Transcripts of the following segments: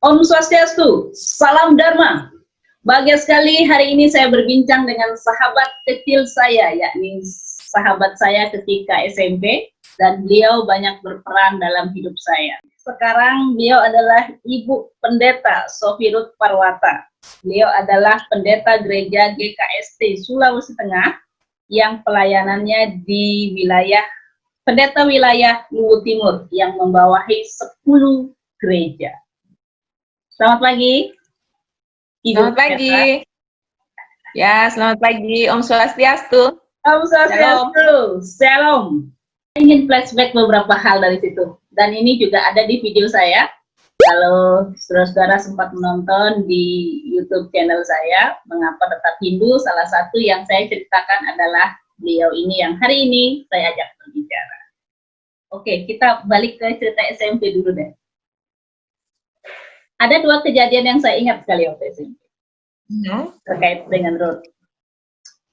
Om Swastiastu, salam Dharma. Bahagia sekali hari ini saya berbincang dengan sahabat kecil saya, yakni sahabat saya ketika SMP, dan beliau banyak berperan dalam hidup saya. Sekarang beliau adalah Ibu Pendeta Sophie Ruth Parwata. Beliau adalah pendeta gereja GKST Sulawesi Tengah yang pelayanannya di wilayah pendeta wilayah Luwu Timur yang membawahi 10 gereja. Selamat pagi. Selamat pagi. Ya, selamat pagi. Om Swastiastu. Om Swastiastu. Shalom. Saya ingin flashback beberapa hal dari situ. Dan ini juga ada di video saya. Kalau saudara-saudara sempat menonton di YouTube channel saya, Mengapa Tetap Hindu, salah satu yang saya ceritakan adalah beliau ini yang hari ini saya ajak berbicara. Oke, kita balik ke cerita SMP dulu deh. Ada 2 kejadian yang saya ingat sekali waktu SMP. Terkait dengan Ruth.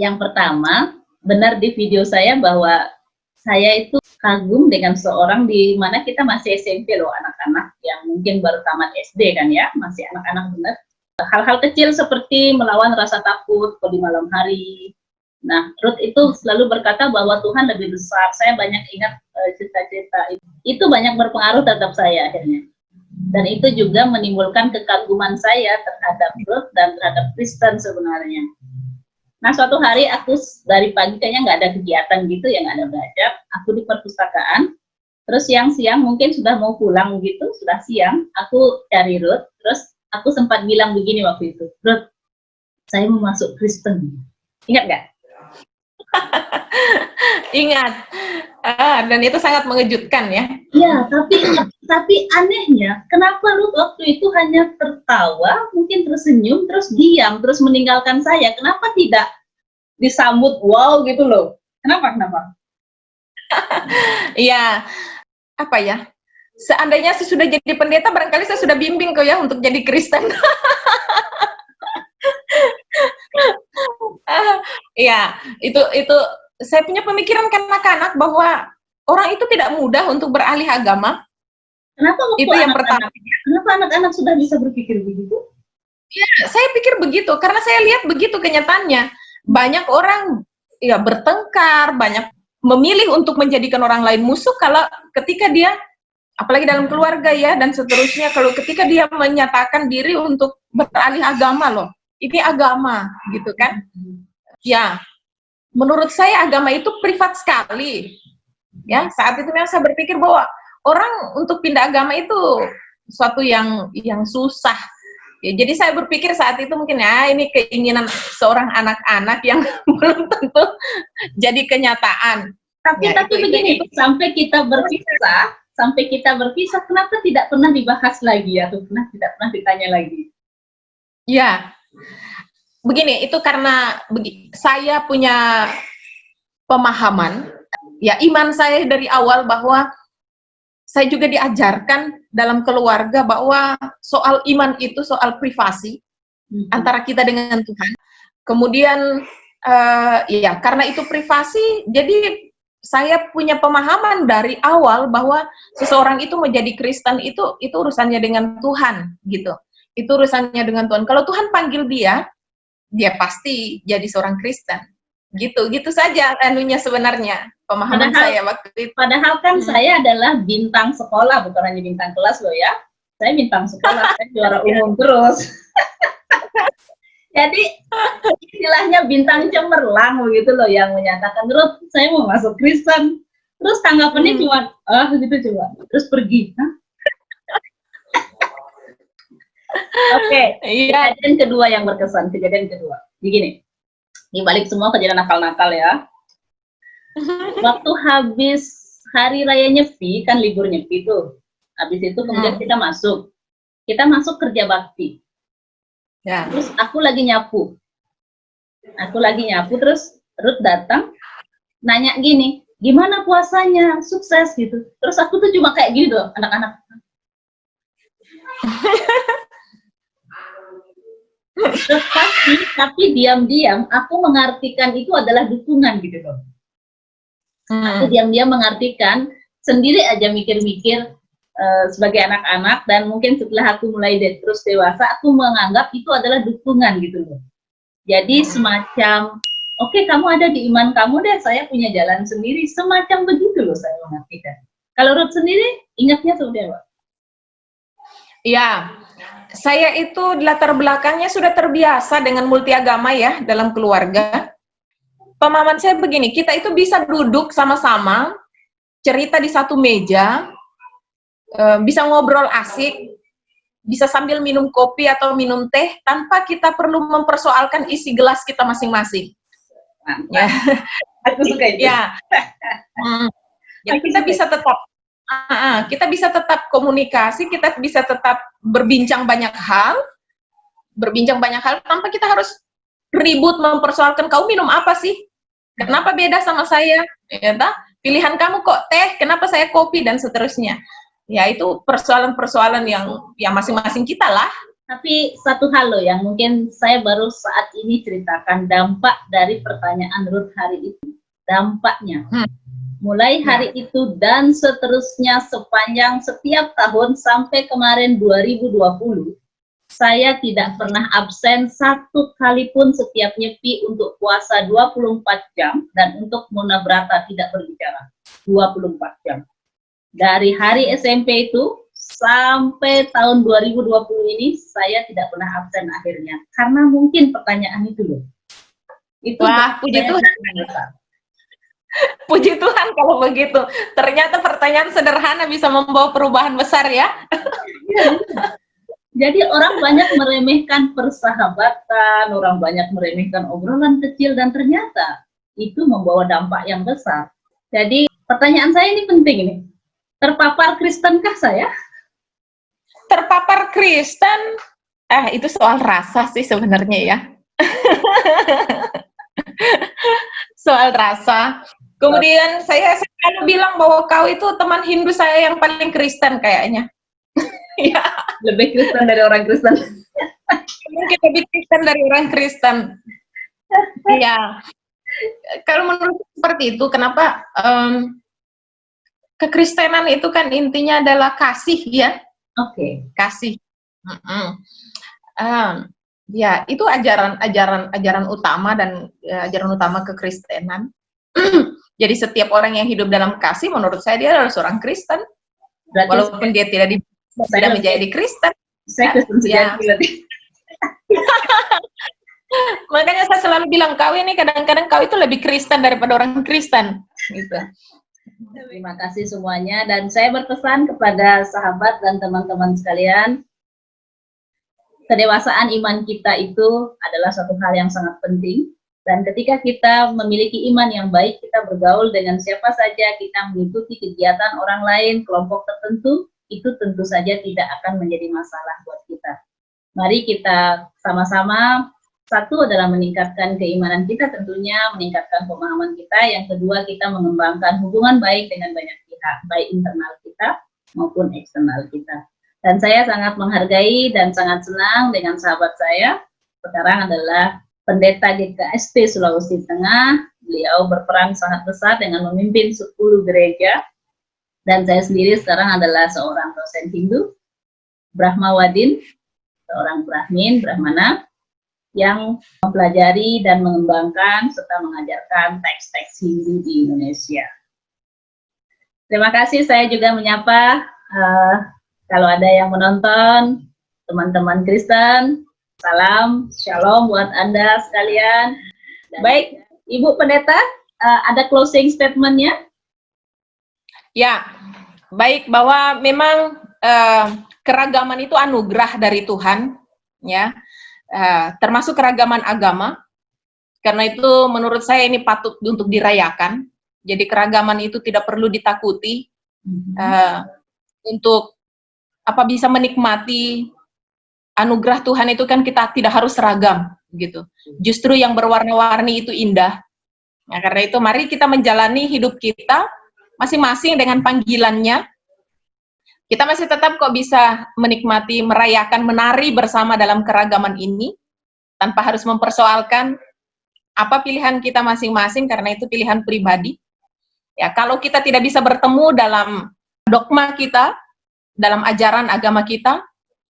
Yang pertama, benar di video saya bahwa saya itu kagum dengan seorang di mana kita masih SMP loh, anak-anak yang mungkin baru tamat SD kan ya, masih anak-anak benar. Hal-hal kecil seperti melawan rasa takut di malam hari. Nah, Ruth itu selalu berkata bahwa Tuhan lebih besar. Saya banyak ingat cerita-cerita itu banyak berpengaruh terhadap saya akhirnya. Dan itu juga menimbulkan kekaguman saya terhadap Ruth dan terhadap Kristen sebenarnya. Nah, suatu hari aku dari pagi kayaknya nggak ada kegiatan gitu, ya nggak ada belajar. Aku di perpustakaan, terus siang-siang mungkin sudah mau pulang gitu, sudah siang, aku cari Ruth, terus aku sempat bilang begini waktu itu, Ruth, saya mau masuk Kristen. Ingat nggak? Ingat. Dan itu sangat mengejutkan ya. Ya, tapi anehnya, kenapa Ruth waktu itu hanya tertawa, mungkin tersenyum, terus diam, terus meninggalkan saya? Kenapa tidak disambut wow gitu loh? Kenapa? Iya, apa ya? Seandainya saya sudah jadi pendeta, barangkali saya sudah bimbing kok ya untuk jadi Kristen. Iya, itu saya punya pemikiran kanak-kanak bahwa orang itu tidak mudah untuk beralih agama. Kenapa itu yang pertama. Kenapa anak-anak sudah bisa berpikir begitu? Ya, saya pikir begitu karena saya lihat begitu kenyataannya. Banyak orang ya bertengkar, banyak memilih untuk menjadikan orang lain musuh kalau ketika dia, apalagi dalam keluarga ya dan seterusnya, kalau ketika dia menyatakan diri untuk beralih agama loh. Ini agama gitu kan. Ya, menurut saya agama itu privat sekali. Ya, saat itu memang saya berpikir bahwa orang untuk pindah agama itu suatu yang susah. Ya, jadi saya berpikir saat itu mungkin ya ini keinginan seorang anak-anak yang belum tentu jadi kenyataan. Tapi begini, sampai kita berpisah, kenapa tidak pernah dibahas lagi atau tidak pernah ditanya lagi? Ya, begini, itu karena saya punya pemahaman, ya iman saya dari awal bahwa saya juga diajarkan dalam keluarga bahwa soal iman itu soal privasi antara kita dengan Tuhan. Kemudian ya karena itu privasi, jadi saya punya pemahaman dari awal bahwa seseorang itu menjadi Kristen itu urusannya dengan Tuhan gitu. Itu urusannya dengan Tuhan. Kalau Tuhan panggil dia pasti jadi seorang Kristen. Gitu saja anunya sebenarnya pemahaman saya waktu itu. Padahal kan saya adalah bintang sekolah, bukan hanya bintang kelas loh ya. Saya bintang sekolah, saya juara umum terus. Jadi istilahnya bintang cemerlang begitu loh yang menyatakan, Ruth, saya mau masuk Kristen. Terus tanggapannya cuma, gitu coba. Terus pergi. Oke, kejadian kedua yang berkesan, begini, di balik semua kejadian nakal-nakal ya, waktu habis hari raya Nyepi, kan libur Nyepi tuh, habis itu kemudian kita masuk kerja bakti, ya. Terus aku lagi nyapu, terus Ruth datang, nanya gini, gimana puasanya, sukses gitu, terus aku tuh cuma kayak gini doang, anak-anak. Tapi diam-diam aku mengartikan itu adalah dukungan gitu dong. Aku diam-diam mengartikan, sendiri aja mikir-mikir, sebagai anak-anak, dan mungkin setelah aku mulai terus dewasa, aku menganggap itu adalah dukungan gitu loh. Jadi semacam, oke, kamu ada di iman kamu deh, saya punya jalan sendiri, semacam begitu loh saya mengartikan. Kalau Ruth sendiri, ingatnya seperti apa? Ya, saya itu latar belakangnya sudah terbiasa dengan multi agama ya dalam keluarga. Pemahaman saya begini, kita itu bisa duduk sama-sama, cerita di satu meja, bisa ngobrol asik, bisa sambil minum kopi atau minum teh tanpa kita perlu mempersoalkan isi gelas kita masing-masing. Ya, Aku suka itu. Ya, jadi kita bisa tetap komunikasi, kita bisa tetap berbincang banyak hal tanpa kita harus ribut mempersoalkan kau minum apa sih? Kenapa beda sama saya? Ya, pilihan kamu kok teh, kenapa saya kopi, dan seterusnya. Ya, itu persoalan-persoalan yang masing-masing kita lah. Tapi satu hal loh yang mungkin saya baru saat ini ceritakan, dampak dari pertanyaan Ruth hari itu. Dampaknya. Mulai hari itu dan seterusnya sepanjang setiap tahun sampai kemarin 2020, saya tidak pernah absen satu kali pun setiap nyepi untuk puasa 24 jam dan untuk munabrata tidak berbicara 24 jam. Dari hari SMP itu sampai tahun 2020 ini saya tidak pernah absen akhirnya, karena mungkin pertanyaan itu loh. Itu wah, puji Tuhan. Puji Tuhan kalau begitu. Ternyata pertanyaan sederhana bisa membawa perubahan besar ya. Jadi orang banyak meremehkan persahabatan, orang banyak meremehkan obrolan kecil, dan ternyata itu membawa dampak yang besar. Jadi pertanyaan saya ini penting ini. Terpapar Kristenkah saya? Terpapar Kristen? Itu soal rasa sih sebenarnya ya. Soal rasa. Kemudian saya selalu bilang bahwa kau itu teman Hindu saya yang paling Kristen kayaknya. Ya. Lebih Kristen dari orang Kristen. Mungkin lebih Kristen dari orang Kristen. Ya. Kalau menurut seperti itu, kenapa kekristenan itu kan intinya adalah kasih ya. Oke. Kasih. Ya, itu ajaran utama dan ajaran utama kekristenan. Jadi setiap orang yang hidup dalam kasih, menurut saya dia adalah seorang Kristen. Berarti walaupun dia tidak menjadi Kristen. Saya Kristen sejati. Makanya saya selalu bilang, kau ini kadang-kadang kau itu lebih Kristen daripada orang Kristen. Gitu. Terima kasih semuanya, dan saya berpesan kepada sahabat dan teman-teman sekalian, kedewasaan iman kita itu adalah suatu hal yang sangat penting. Dan ketika kita memiliki iman yang baik, kita bergaul dengan siapa saja, kita mengikuti kegiatan orang lain, kelompok tertentu, itu tentu saja tidak akan menjadi masalah buat kita. Mari kita sama-sama, satu adalah meningkatkan keimanan kita tentunya, meningkatkan pemahaman kita. Yang kedua, kita mengembangkan hubungan baik dengan banyak pihak, baik internal kita maupun eksternal kita. Dan saya sangat menghargai dan sangat senang dengan sahabat saya, sekarang adalah Pendeta GKST Sulawesi Tengah. Beliau berperan sangat besar dengan memimpin 10 gereja. Dan saya sendiri sekarang adalah seorang dosen Hindu, Brahmawadin, seorang Brahmin, Brahmana, yang mempelajari dan mengembangkan serta mengajarkan teks-teks Hindu di Indonesia. Terima kasih, saya juga menyapa kalau ada yang menonton, teman-teman Kristen, salam, shalom buat Anda sekalian. Baik, Ibu Pendeta, ada closing statement-nya? Ya, baik, bahwa memang keragaman itu anugerah dari Tuhan, ya, termasuk keragaman agama. Karena itu menurut saya ini patut untuk dirayakan. Jadi keragaman itu tidak perlu ditakuti. Untuk bisa menikmati anugerah Tuhan itu kan kita tidak harus seragam gitu. Justru yang berwarna-warni itu indah. Nah, karena itu mari kita menjalani hidup kita masing-masing dengan panggilannya. Kita masih tetap kok bisa menikmati, merayakan, menari bersama dalam keragaman ini tanpa harus mempersoalkan apa pilihan kita masing-masing, karena itu pilihan pribadi. Ya, kalau kita tidak bisa bertemu dalam dogma kita, dalam ajaran agama kita,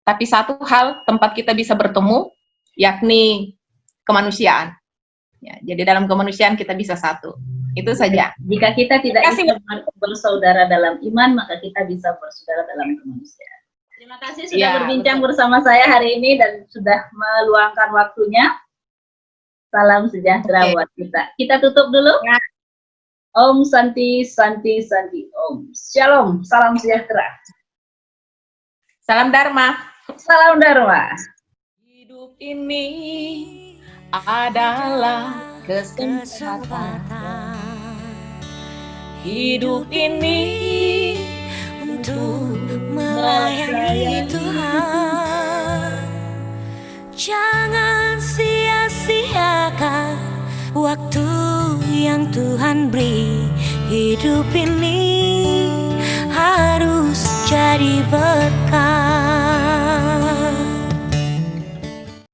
tapi satu hal tempat kita bisa bertemu, yakni kemanusiaan. Ya, jadi dalam kemanusiaan kita bisa satu. Itu saja. Jika kita tidak bisa bersaudara dalam iman, maka kita bisa bersaudara dalam kemanusiaan. Terima kasih sudah berbincang bersama saya hari ini dan sudah meluangkan waktunya. Salam sejahtera buat kita. Kita tutup dulu. Ya. Om Santi Santi Santi Om. Shalom, salam sejahtera. Salam Dharma. Salam Dharma. Hidup ini adalah kesempatan. Hidup ini untuk melayani Tuhan. Jangan sia-siakan waktu yang Tuhan beri. Hidup ini harus jadi berkah.